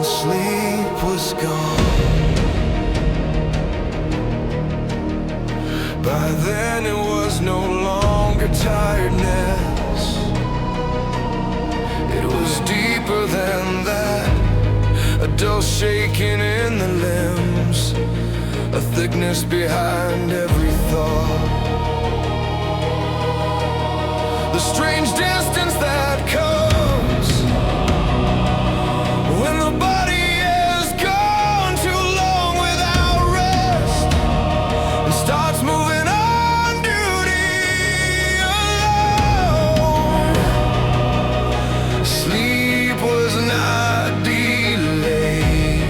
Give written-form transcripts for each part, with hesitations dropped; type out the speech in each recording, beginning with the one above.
when sleep was gone. By then it was no longer tiredness. It was deeper than that. A dull shaking in the limbs, a thickness behind every thought. The strange distance that comes when the body is gone too long without rest and starts moving on duty alone. Sleep was not delayed,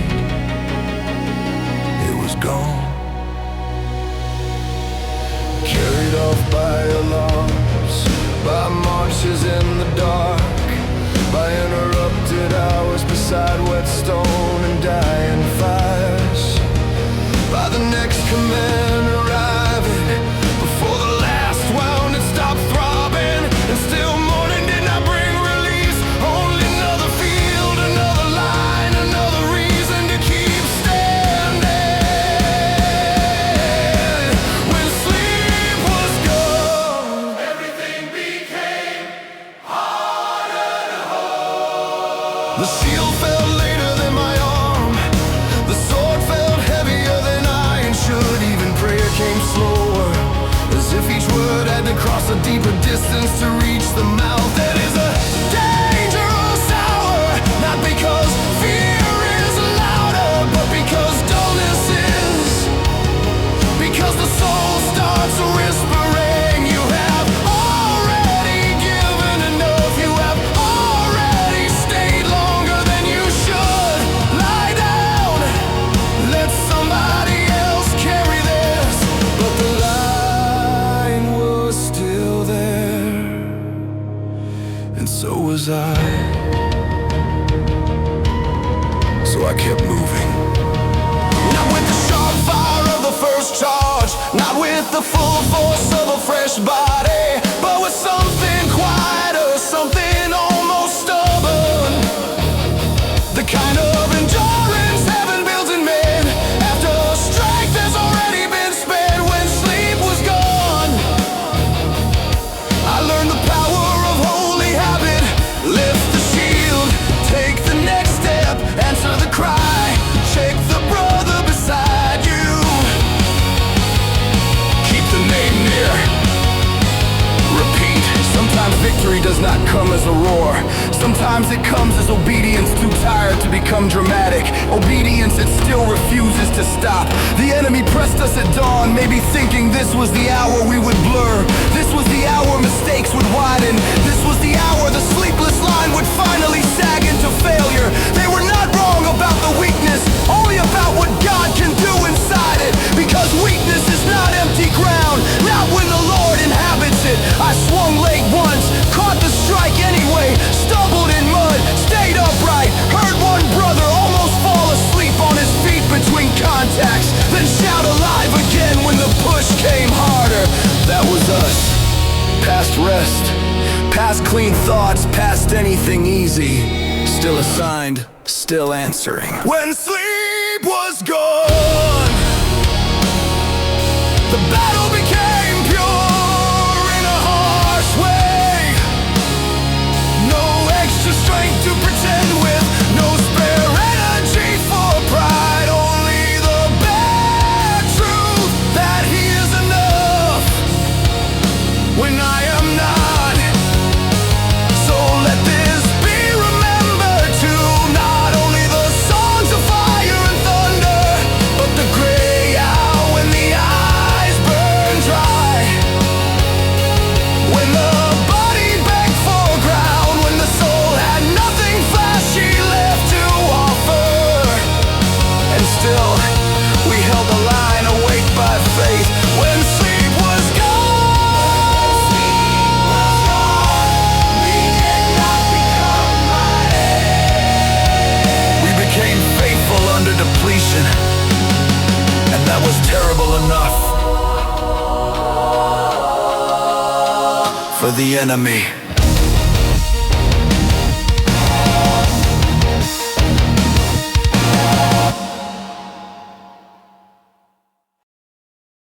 it was gone. Carried off by alarms, by marches in the dark, by interrupted hours beside wet stone and dying fires, by the next command arriving before the last wound had stopped throbbing, and still morning did not bring release. Only another field, another line, another reason to keep standing. When sleep was gone, everything became harder to hold. The shield fell later than my arm, the sword felt heavier than iron should. Even prayer came slower, as if each word had to cross a deeper distance to reach the mouth. That is a dangerous hour, not because fear is louder, but because dullness is. Because the soul starts whispering, you have already given enough, you have already stayed longer than you should. Lie down, let somebody else carry this. But the line was still there, and so was I. So I kept moving. Not with the sharp fire of the first charge, not with the full force of a fresh body, but with something quieter, something almost stubborn. The kind of endurance heaven builds in men after strength has already been spent. When sleep was gone, I learned the power of holy habit. Lift the shield, take the next step, answer the cry, shake the brother beside you. Keep the name near, repeat. Sometimes victory does not come as a roar. Sometimes it comes as obedience too tired to become dramatic. Obedience that still refuses to stop. The enemy pressed us at dawn, maybe thinking this was the hour we would blur. This was the hour mistakes would widen. This was the hour the sleepless line would finally sag into failure. They were not wrong about the weakness, only about what God can do inside it. Because weakness is not empty ground, not when the Lord inhabits it. I swung late once, caught the strike anyway, stumbled in mud, stayed upright, heard one brother almost fall asleep on his feet between contacts, then shout alive again when the push came harder. That was us. Past rest, past clean thoughts, past anything easy. Still assigned, still answering. When sleep was gone, the battle became pure in a harsh way. No extra strength to pretend with, no spare energy for pride. Only the bare truth that he is enough when I am not. So let this be remembered too. Not only the songs of fire and thunder, but the gray hour when the eyes burn dry. When the body begged for ground, when the soul had nothing flashy left to offer, and still we held the line, awake by faith. When sleep was gone, we did not become mighty. We became faithful under depletion, and that was terrible enough for the enemy.